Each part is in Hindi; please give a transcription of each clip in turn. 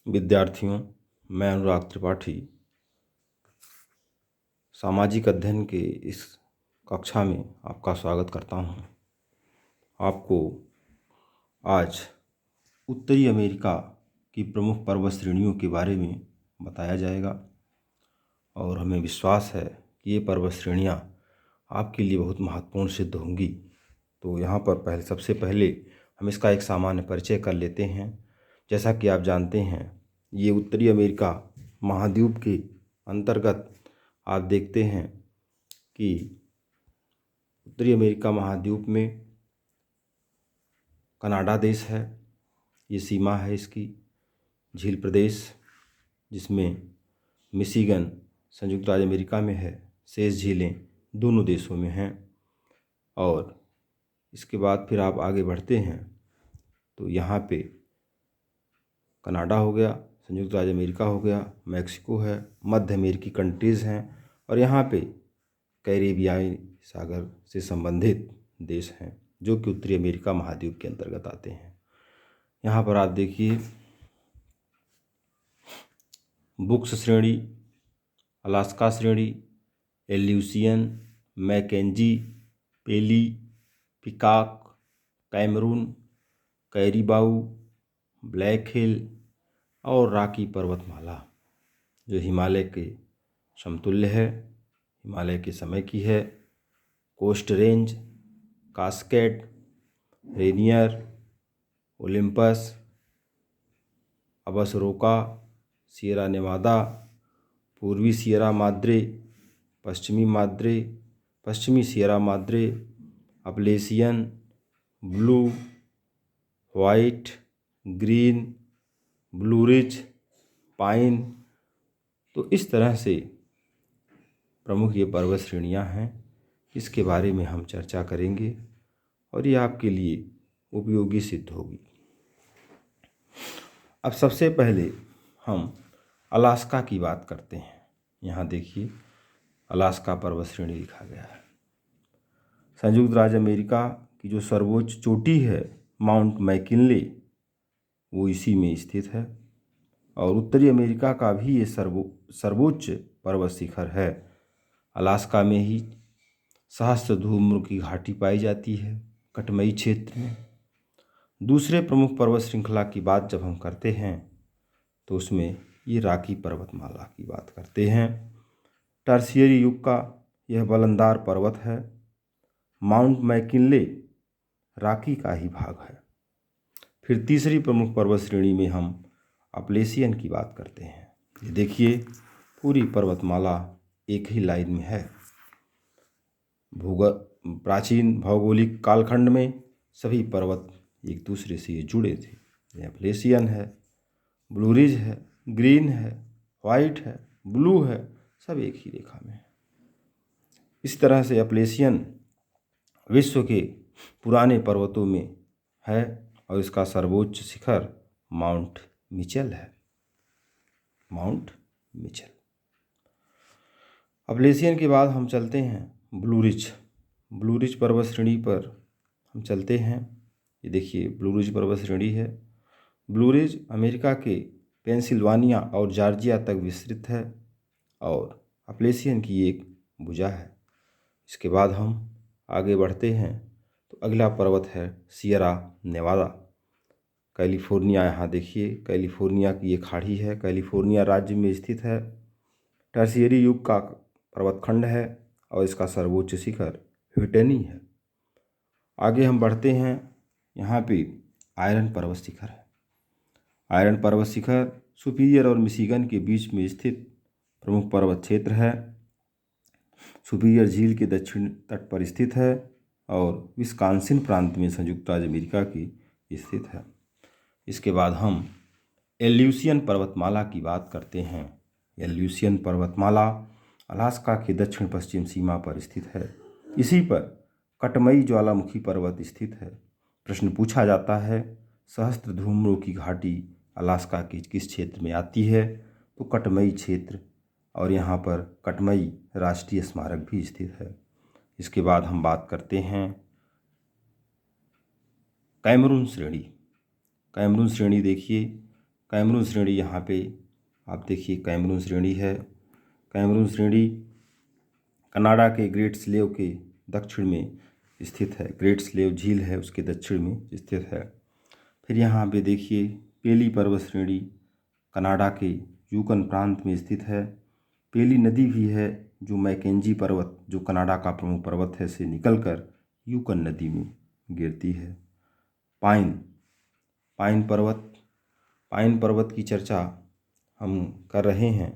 विद्यार्थियों, मैं अनुराग त्रिपाठी सामाजिक अध्ययन के इस कक्षा में आपका स्वागत करता हूँ। आपको आज उत्तरी अमेरिका की प्रमुख पर्वत श्रेणियों के बारे में बताया जाएगा और हमें विश्वास है कि ये पर्वत श्रेणियाँ आपके लिए बहुत महत्वपूर्ण सिद्ध होंगी। तो यहाँ पर सबसे पहले हम इसका एक सामान्य परिचय कर लेते हैं। जैसा कि आप जानते हैं, ये उत्तरी अमेरिका महाद्वीप के अंतर्गत आप देखते हैं कि उत्तरी अमेरिका महाद्वीप में कनाडा देश है, ये सीमा है इसकी। झील प्रदेश जिसमें मिशिगन संयुक्त राज्य अमेरिका में है, शेष झीलें दोनों देशों में हैं। और इसके बाद फिर आप आगे बढ़ते हैं तो यहाँ पे कनाडा हो गया, संयुक्त राज्य अमेरिका हो गया, मैक्सिको है, मध्य अमेरिकी कंट्रीज़ हैं और यहाँ पे कैरेबियाई सागर से संबंधित देश हैं जो कि उत्तरी अमेरिका महाद्वीप के अंतर्गत आते हैं। यहाँ पर आप देखिए बुक्स श्रेणी, अलास्का श्रेणी, एल्यूसियन, मैकेंजी, पेली, पिकाक, कैमरून, कैरिबाऊ, ब्लैक हिल और रॉकी पर्वतमाला जो हिमालय के समतुल्य है, हिमालय के समय की है। Coast Range, Cascade, Rainier, Olympus, Absaroka, Sierra Nevada, पूर्वी सियरा माद्रे, पश्चिमी Sierra Madre, Appalachian, Blue, White, Green, Blue Ridge, Pine. तो इस तरह से प्रमुख ये पर्वत श्रेणियाँ हैं, इसके बारे में हम चर्चा करेंगे और ये आपके लिए उपयोगी सिद्ध होगी। अब सबसे पहले हम अलास्का की बात करते हैं। यहाँ देखिए अलास्का पर्वत श्रेणी लिखा गया है। संयुक्त राज्य अमेरिका की जो सर्वोच्च चोटी है माउंट मैकिनले, वो इसी में स्थित है और उत्तरी अमेरिका का भी ये सर्वोच्च पर्वत शिखर है। अलास्का में ही सहस्त्रधूम्र की घाटी पाई जाती है, कटमई क्षेत्र में। दूसरे प्रमुख पर्वत श्रृंखला की बात जब हम करते हैं तो उसमें ये रॉकी पर्वतमाला की बात करते हैं। टर्शियरी युग का यह बुलंददार पर्वत है। माउंट मैकिनले रॉकी का ही भाग है। फिर तीसरी प्रमुख पर्वत श्रेणी में हम अपलेशियन की बात करते हैं। ये देखिए पूरी पर्वतमाला एक ही लाइन में है। प्राचीन भौगोलिक कालखंड में सभी पर्वत एक दूसरे से ये जुड़े थे। ये अपलेशियन है, ब्लू रिज है, ग्रीन है, वाइट है, ब्लू है, सब एक ही रेखा में है। इस तरह से अपलेशियन विश्व के पुराने पर्वतों में है और इसका सर्वोच्च शिखर माउंट मिचेल है। Mount Mitchell. अपलेशियन के बाद हम चलते हैं ब्लू रिज पर्वत श्रेणी पर हम चलते हैं। ये देखिए ब्लू रिज पर्वत श्रेणी है। ब्लू रिज अमेरिका के पेंसिल्वानिया और जॉर्जिया तक विस्तृत है और अपलेशियन की एक भुजा है। इसके बाद हम आगे बढ़ते हैं तो अगला पर्वत है सियरा नेवादा, कैलिफोर्निया। यहाँ देखिए कैलिफोर्निया की ये खाड़ी है, कैलिफोर्निया राज्य में स्थित है। टर्शियरी युग का पर्वतखंड है और इसका सर्वोच्च शिखर व्हिटनी है। आगे हम बढ़ते हैं, यहाँ पे आयरन पर्वत शिखर है। आयरन पर्वत शिखर सुपीरियर और मिशिगन के बीच में स्थित प्रमुख पर्वत क्षेत्र है। सुपीरियर झील के दक्षिण तट पर स्थित है और विस्कॉन्सिन प्रांत में संयुक्त राज्य अमेरिका की स्थित है। इसके बाद हम एल्यूसियन पर्वतमाला की बात करते हैं। एल्यूसियन पर्वतमाला अलास्का के दक्षिण पश्चिम सीमा पर स्थित है। इसी पर कटमई ज्वालामुखी पर्वत स्थित है। प्रश्न पूछा जाता है सहस्त्रधूम्रों की घाटी अलास्का के किस क्षेत्र में आती है, तो कटमई क्षेत्र, और यहाँ पर कटमई राष्ट्रीय स्मारक भी स्थित है। इसके बाद हम बात करते हैं कैमरून श्रेणी। कैमरून श्रेणी देखिए कैमरून श्रेणी यहाँ पे आप देखिए कैमरून श्रेणी है। कैमरून श्रेणी कनाडा के ग्रेट स्लेव के दक्षिण में स्थित है। ग्रेट स्लेव झील है उसके दक्षिण में स्थित है। फिर यहाँ पे देखिए पेली पर्वत श्रेणी कनाडा के यूकन प्रांत में स्थित है। पेली नदी भी है जो मैकेंजी पर्वत जो कनाडा का प्रमुख पर्वत है से निकलकर यूकन नदी में गिरती है। पाइन पर्वत की चर्चा हम कर रहे हैं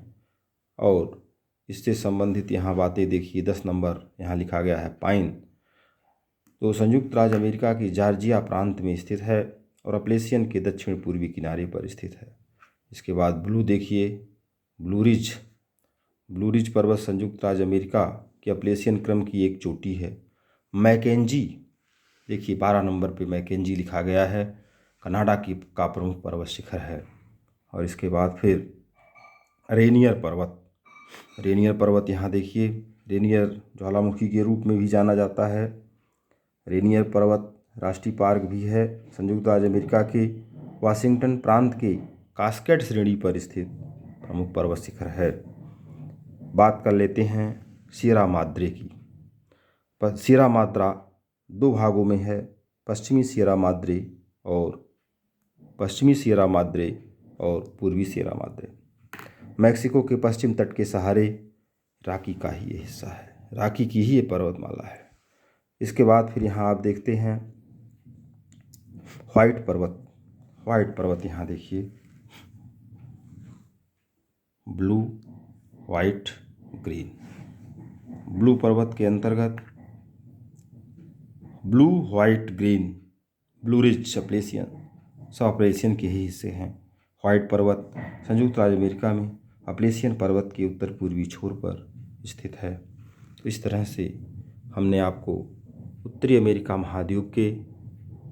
और इससे संबंधित यहाँ बातें देखिए। 10 नंबर यहाँ लिखा गया है पाइन तो संयुक्त राज्य अमेरिका की जॉर्जिया प्रांत में स्थित है और अपलेशियन के दक्षिण पूर्वी किनारे पर स्थित है। इसके बाद ब्लू देखिए ब्लू रिज पर्वत संयुक्त राज्य अमेरिका के अपलेशियन क्रम की एक चोटी है। मैकेंजी देखिए 12 नंबर पे मैकेंजी लिखा गया है कनाडा का प्रमुख पर्वत शिखर है। और इसके बाद फिर रेनियर पर्वत यहाँ देखिए रेनियर ज्वालामुखी के रूप में भी जाना जाता है। रेनियर पर्वत राष्ट्रीय पार्क भी है। संयुक्त राज्य अमेरिका के वाशिंगटन प्रांत के कास्केड श्रेणी पर स्थित प्रमुख पर्वत शिखर है। बात कर लेते हैं सिएरा माद्रे की। सिएरा माद्रा 2 भागों में है, पश्चिमी सिएरा माद्रे और पूर्वी सिएरा माद्रे। मैक्सिको के पश्चिम तट के सहारे रॉकी का ही ये हिस्सा है, रॉकी की ही ये पर्वतमाला है। इसके बाद फिर यहाँ आप देखते हैं व्हाइट पर्वत यहाँ देखिए ब्लू व्हाइट ग्रीन। ब्लू पर्वत के अंतर्गत blue white green Blue ridge Appalachian के ही हिस्से हैं। व्हाइट पर्वत संयुक्त राज्य अमेरिका में अपलेशियन पर्वत के उत्तर पूर्वी छोर पर स्थित है। तो इस तरह से हमने आपको उत्तरी अमेरिका महाद्वीप के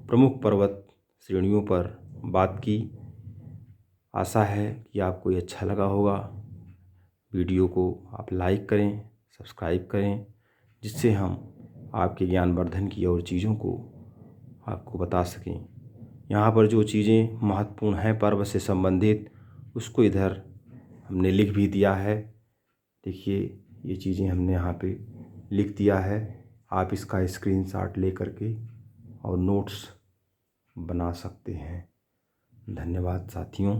प्रमुख पर्वत श्रेणियों पर बात की। आशा है कि आपको ये अच्छा लगा होगा। वीडियो को आप लाइक करें, सब्सक्राइब करें, जिससे हम आपके ज्ञानवर्धन की और चीज़ों को आपको बता सकें। यहाँ पर जो चीज़ें महत्वपूर्ण हैं पर्वत से संबंधित उसको इधर हमने लिख भी दिया है। देखिए ये चीज़ें हमने यहाँ पे लिख दिया है। आप इसका स्क्रीनशॉट ले करके और नोट्स बना सकते हैं। धन्यवाद साथियों।